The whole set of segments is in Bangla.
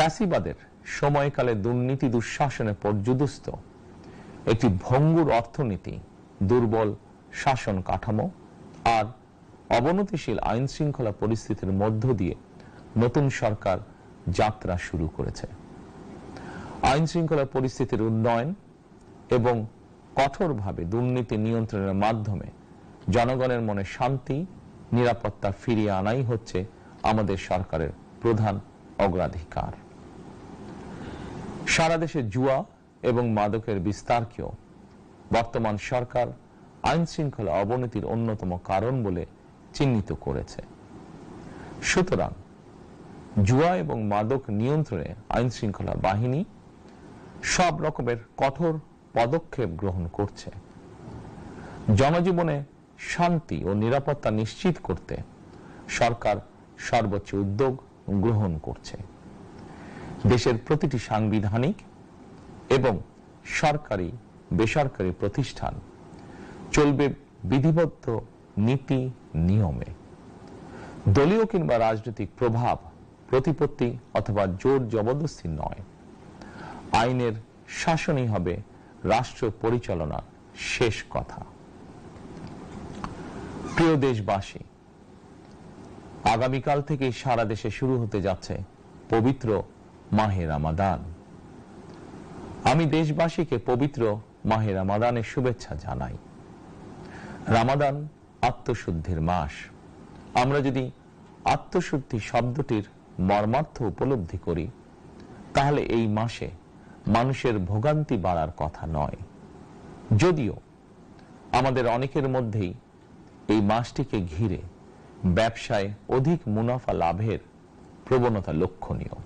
ফ্যাসিবাদের সময়কালে দুর্নীতি দুঃশাসনে পর্যুদস্ত একটি ভঙ্গুর অর্থনীতি, দুর্বল শাসন কাঠামো আর অবনতিশীল আইন শৃঙ্খলা পরিস্থিতির মধ্য দিয়ে নতুন সরকার যাত্রা শুরু করেছে। আইন শৃঙ্খলা পরিস্থিতির উন্নয়ন এবং কঠোরভাবে দুর্নীতি নিয়ন্ত্রণের মাধ্যমে জনগণের মনে শান্তি নিরাপত্তা ফিরিয়ে আনাই হচ্ছে আমাদের সরকারের প্রধান অগ্রাধিকার। সারা দেশে জুয়া এবং মাদকের বিস্তারকেও বর্তমান সরকার আইন শৃঙ্খলা অবনতির অন্যতম কারণ বলে চিহ্নিত করেছে। সুতরাং জুয়া এবং মাদক নিয়ন্ত্রণে আইন শৃঙ্খলা বাহিনী সব রকমের কঠোর পদক্ষেপ গ্রহণ করছে। জনজীবনে শান্তি ও নিরাপত্তা নিশ্চিত করতে সরকার সর্বোচ্চ উদ্যোগ গ্রহণ করছে। দেশের প্রতিটি সাংবিধানিক এবং সরকারি বেসরকারি প্রতিষ্ঠান চলবে বিধিবদ্ধ নীতি নিয়মে। দলীয় কিংবা রাজনৈতিক প্রভাব প্রতিপত্তি অথবা জোর জবরদস্তি নয়, আইনের শাসনই হবে রাষ্ট্র পরিচালনার শেষ কথা। প্রিয় দেশবাসী, আগামীকাল থেকে সারা দেশে শুরু হতে যাচ্ছে পবিত্র মাহে রমাদান। আমি দেশবাসীকে পবিত্র মাহে রমাদানের শুভেচ্ছা জানাই। রমাদান আত্মশুদ্ধির মাস। আমরা যদি আত্মশুদ্ধি শব্দটির মর্মার্থ উপলব্ধি করি, তাহলে এই মাসে মানুষের ভোগান্তি বাড়ার কথা নয়। যদিও আমাদের অনেকের মধ্যেই এই মাসটিকে ঘিরে ব্যবসায় অধিক মুনাফা লাভের প্রবণতা লক্ষণীয়।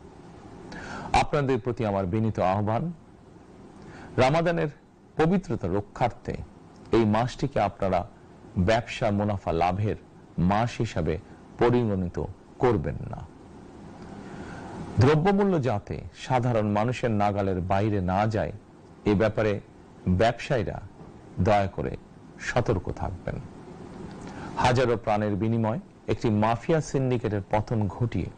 আপনাদের প্রতি আমার বিনীত আহ্বান, রমাদানের পবিত্রতা রক্ষার্থে এই মাসটিকে আপনারা ব্যবসা মুনাফা লাভের মাস হিসাবে পরিগণিত করবেন না। দ্রব্যমূল্য যাতে সাধারণ মানুষের নাগালের বাইরে না যায়, এ ব্যাপারে ব্যবসায়ীরা দয়া করে সতর্ক থাকবেন। হাজারো প্রাণের বিনিময় একটি মাফিয়া সিন্ডিকেটের পতন ঘটিয়ে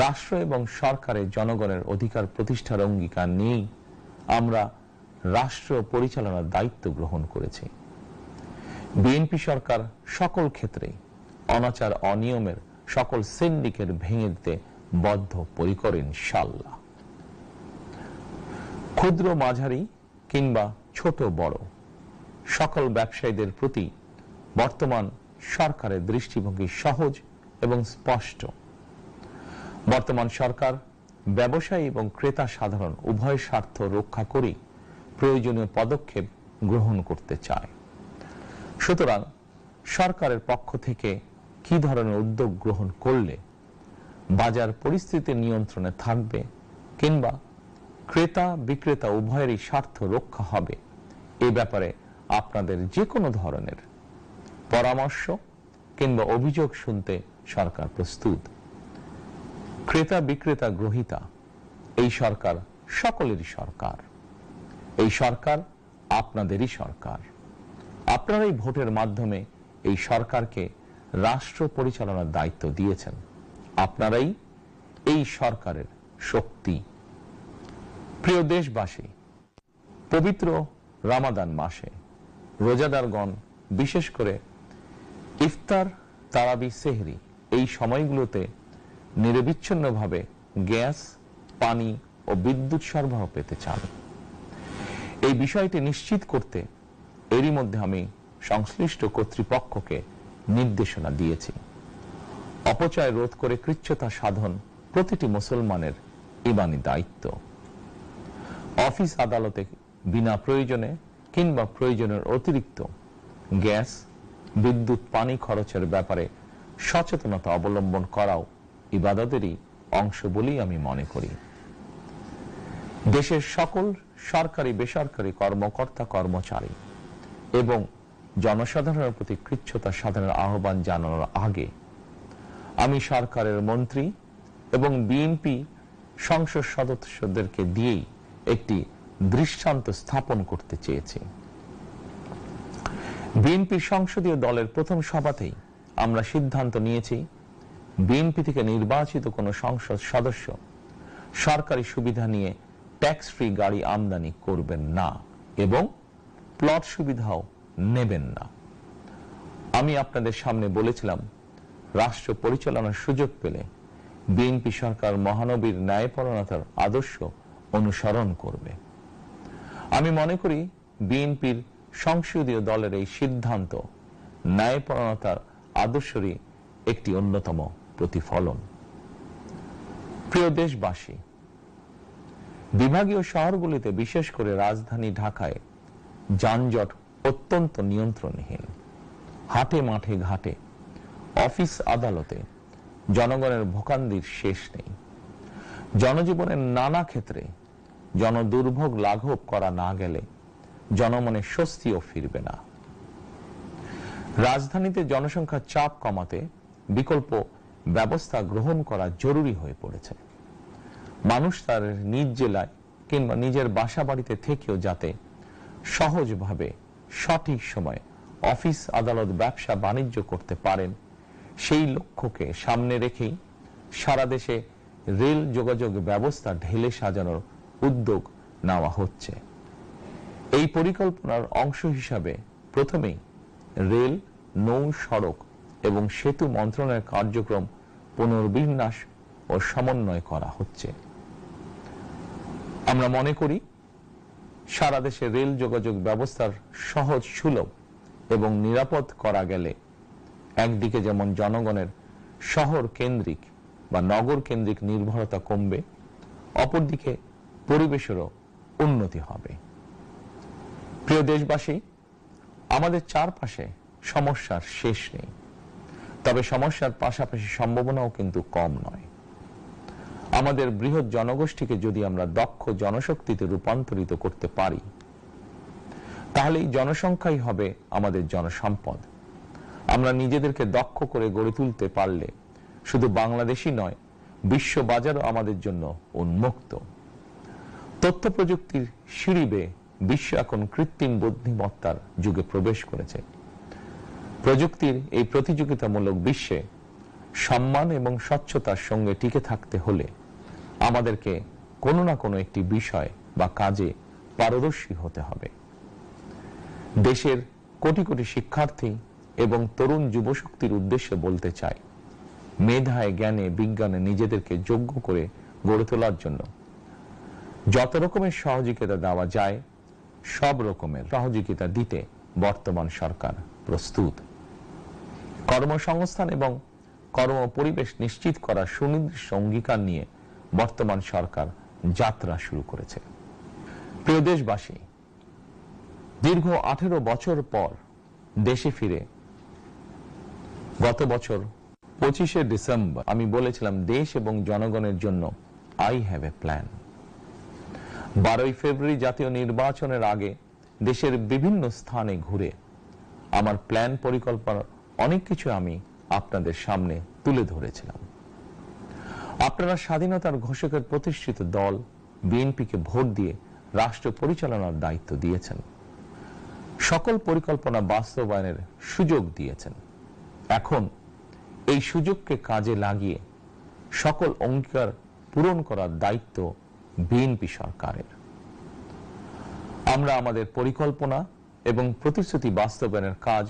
রাষ্ট্র এবং সরকারের জনগণের অধিকার প্রতিষ্ঠার অঙ্গীকার নিয়েই আমরা রাষ্ট্র পরিচালনার দায়িত্ব গ্রহণ করেছি। বিএনপি সরকার সকল ক্ষেত্রে অনাচার অনিয়মের সকল সিন্ডিকেট ভেঙে দিতে বদ্ধপরিকর ইনশাআল্লাহ। ক্ষুদ্র মাঝারি কিংবা ছোট বড় সকল ব্যবসায়ীদের প্রতি বর্তমান সরকারের দৃষ্টিভঙ্গি সহজ এবং স্পষ্ট। বর্তমান সরকার ব্যবসায়ী এবং ক্রেতা সাধারণ উভয় স্বার্থ রক্ষা করে প্রয়োজনীয় পদক্ষেপ গ্রহণ করতে চায়। সুতরাং সরকারের পক্ষ থেকে কি ধরনের উদ্যোগ গ্রহণ করলে বাজার পরিস্থিতি নিয়ন্ত্রণে থাকবে কিংবা ক্রেতা বিক্রেতা উভয়েরই স্বার্থ রক্ষা হবে, এ ব্যাপারে আপনাদের যে কোনো ধরনের পরামর্শ কিংবা অভিযোগ শুনতে সরকার প্রস্তুত। ক্রেতা বিক্রেতা গ্রহীতা এই সরকার সকলেরই সরকার। এই সরকার আপনাদেরই সরকার। আপনারাই ভোটের মাধ্যমে এই সরকারকে রাষ্ট্র পরিচালনার দায়িত্ব দিয়েছেন। আপনারাই এই সরকারের শক্তি। প্রিয় দেশবাসী, পবিত্র রমাদান মাসে রোজাদারগণ বিশেষ করে ইফতার, তারাবি, সেহরি এই সময়গুলোতে নিরবিচ্ছিন্নভাবে গ্যাস, পানি ও বিদ্যুৎ সরবরাহ পেতে চান। এই বিষয়টি নিশ্চিত করতে এরই মধ্যে আমি সংশ্লিষ্ট কর্তৃপক্ষকে নির্দেশনা দিয়েছি। অপচয় রোধ করে কৃচ্ছতা সাধন প্রতিটি মুসলমানের ঈমানি দায়িত্ব। অফিস আদালতে বিনা প্রয়োজনে কিংবা প্রয়োজনের অতিরিক্ত গ্যাস, বিদ্যুৎ, পানি খরচের ব্যাপারে সচেতনতা অবলম্বন করাও ইবাদতেরই অংশ বলেই আমি মনে করি। দেশের সকল সরকারি বেসরকারি কর্মকর্তা কর্মচারী এবং জনসাধারণের প্রতি কৃচ্ছতা সাধনের আহ্বান জানানোর আগে আমি সরকারের মন্ত্রী এবং বিএনপি সংসদ সদস্যদেরকে দিয়েই একটি দৃষ্টান্ত স্থাপন করতে চেয়েছি। বিএনপি সংসদীয় দলের প্রথম সভাতেই আমরা সিদ্ধান্ত নিয়েছি, বিএনপি থেকে নির্বাচিত কোন সংসদ সদস্য সরকারি সুবিধা নিয়ে ট্যাক্স ফ্রি গাড়ি আমদানি করবেন না এবং প্লট সুবিধাও নেবেন না। আমি আপনাদের সামনে বলেছিলাম, রাষ্ট্র পরিচালনার সুযোগ পেলে বিএনপি সরকার মহানবীর ন্যায়পরায়ণতার আদর্শ অনুসরণ করবে। আমি মনে করি বিএনপির সংসদীয় দলের এই সিদ্ধান্ত ন্যায়পরায়ণতার আদর্শেরই একটি অন্যতম প্রতিফলন। প্রিয় দেশবাসী, বিভাগীয় শহরগুলিতে বিশেষ করে রাজধানী ঢাকায় যানজট অত্যন্ত নিয়ন্ত্রণহীন। হাটে মাঠে ঘাটে, অফিস আদালতে জনগণের ভোগান্তির শেষ নেই। জনজীবনের নানা ক্ষেত্রে জনদুর্ভোগ লাঘব করা না গেলে জনমনে স্বস্তিও ফিরবে না। রাজধানীতে জনসংখ্যার চাপ কমাতে বিকল্প ব্যবস্থা গ্রহণ করা জরুরি হয়ে পড়েছে। মানুষ তার নিজ জেলায় কিংবা নিজের বাসা বাড়িতে থেকেও যাতে সহজভাবে সঠিক সময়ে অফিস আদালত ব্যবসা বাণিজ্য করতে পারেন, সেই লক্ষ্যকে সামনে রেখেই সারা দেশে রেল যোগাযোগ ব্যবস্থা ঢেলে সাজানোর উদ্যোগ নেওয়া হচ্ছে। এই পরিকল্পনার অংশ হিসাবে প্রথমেই রেল, নৌ, সড়ক এবং সেতু মন্ত্রণালয়ের কার্যক্রম পুনর্বিন্যাস ও সমন্বয় করা হচ্ছে। আমরা মনে করি সারা দেশে রেল যোগাযোগ ব্যবস্থার সহজ, সুলভ এবং নিরাপদ করা গেলে একদিকে যেমন জনগণের শহর কেন্দ্রিক বা নগর কেন্দ্রিক নির্ভরতা কমবে, অপরদিকে পরিবেশেরও উন্নতি হবে। প্রিয় দেশবাসী, আমাদের চারপাশে সমস্যার শেষ নেই, তবে সমস্যার পাশাপাশি সম্ভাবনাও কিন্তু কম নয়। আমাদের বৃহৎ জনগোষ্ঠীকে যদি আমরা দক্ষ জনশক্তিতে রূপান্তরিত করতে পারি, তাহলে এই জনসংখ্যাই হবে আমাদের জনসম্পদ। আমরা নিজেদেরকে দক্ষ করে গড়ে তুলতে পারলে শুধু বাংলাদেশই নয়, বিশ্ব বাজারও আমাদের জন্য উন্মুক্ত। তথ্য প্রযুক্তির সিঁড়ি বেয়ে বিশ্ব এখন কৃত্রিম বুদ্ধিমত্তার যুগে প্রবেশ করেছে। প্রযুক্তির এই প্রতিযোগিতামূলক বিশ্বে সম্মান এবং স্বচ্ছতার সঙ্গে টিকে থাকতে হলে আমাদেরকে কোনো না কোনো একটি বিষয় বা কাজে পারদর্শী হতে হবে। দেশের কোটি কোটি শিক্ষার্থী এবং তরুণ যুবশক্তির উদ্দেশ্যে বলতে চাই, মেধায়, জ্ঞানে, বিজ্ঞানে নিজেদেরকে যোগ্য করে গড়ে তোলার জন্য যত রকমের সহযোগিতা দেওয়া যায়, সব রকমের সহযোগিতা দিতে বর্তমান সরকার প্রস্তুত। কর্মসংস্থান এবং কর্ম পরিবেশ নিশ্চিত করার সুনির্দিষ্ট অঙ্গীকার নিয়ে বর্তমান সরকার যাত্রা শুরু করেছে। প্রিয় দেশবাসী, দীর্ঘ 18 বছর পর দেশে ফিরে গত বছর 25শে ডিসেম্বর আমি বলেছিলাম, দেশ এবং জনগণের জন্য আই হ্যাভ এ প্ল্যান। 12ই ফেব্রুয়ারি জাতীয় নির্বাচনের আগে দেশের বিভিন্ন স্থানে ঘুরে আমার প্ল্যান, পরিকল্পনার অনেক কিছু আমি আপনাদের সামনে তুলে ধরেছিলাম। আপনারা স্বাধীনতার ঘোষকের প্রতিষ্ঠিত দল বিএনপিকে ভোট দিয়ে রাষ্ট্র পরিচালনার দায়িত্ব দিয়েছেন, সকল পরিকল্পনা বাস্তবায়নের সুযোগ দিয়েছেন। এখন এই সুযোগকে কাজে লাগিয়ে সকল অঙ্গীকার পূরণ করার দায়িত্ব বিএনপি সরকারের। আমরা আমাদের পরিকল্পনা এবং প্রতিশ্রুতি বাস্তবায়নের কাজ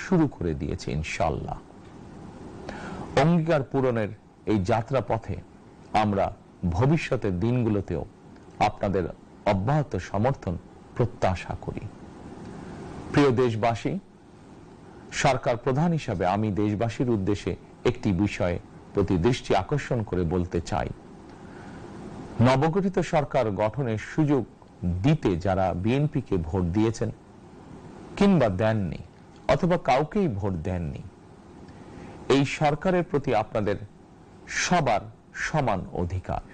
শুরু করে দিয়েছি ইনশাআল্লাহ। অঙ্গীকার পূরণের এই যাত্রা পথে আমরা ভবিষ্যতের দিনগুলোতেও আপনাদের অব্যাহত সমর্থন প্রত্যাশা করি। প্রিয় দেশবাসী, সরকার প্রধান হিসাবে আমি দেশবাসীর উদ্দেশ্যে একটি বিষয়ে প্রতি দৃষ্টি আকর্ষণ করে বলতে চাই। নবগঠিত সরকার গঠনের সুযোগ দিতে যারা বিএনপিকে ভোট দিয়েছেন কিংবা দেননি, অথবা কাউকেই ভোট দেননি, এই সরকারের প্রতি আপনাদের সবার সমান অধিকার।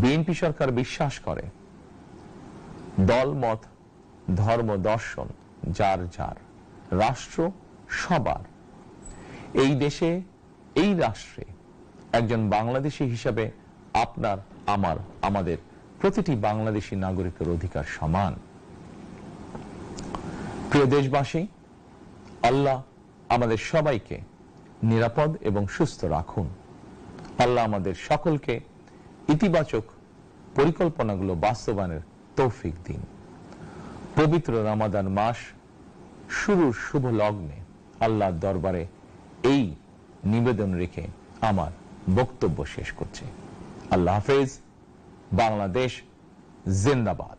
বিএনপি সরকার বিশ্বাস করে দল, মত, ধর্ম, দর্শন যার যার, রাষ্ট্র সবার। এই দেশে, এই রাষ্ট্রে একজন বাংলাদেশী হিসাবে আপনার, আমার, আমাদের প্রতিটি বাংলাদেশী নাগরিকের অধিকার সমান। প্রিয় দেশবাসী, আল্লাহ আমাদের সবাইকে নিরাপদ এবং সুস্থ রাখুন। আল্লাহ আমাদের সকলকে ইতিবাচক পরিকল্পনাগুলো বাস্তবায়নের তৌফিক দিন। পবিত্র রমাদান মাস শুরুর শুভ লগ্নে আল্লাহর দরবারে এই নিবেদন রেখে আমার বক্তব্য শেষ করছি। আল্লাহ হাফেজ। বাংলাদেশ জিন্দাবাদ।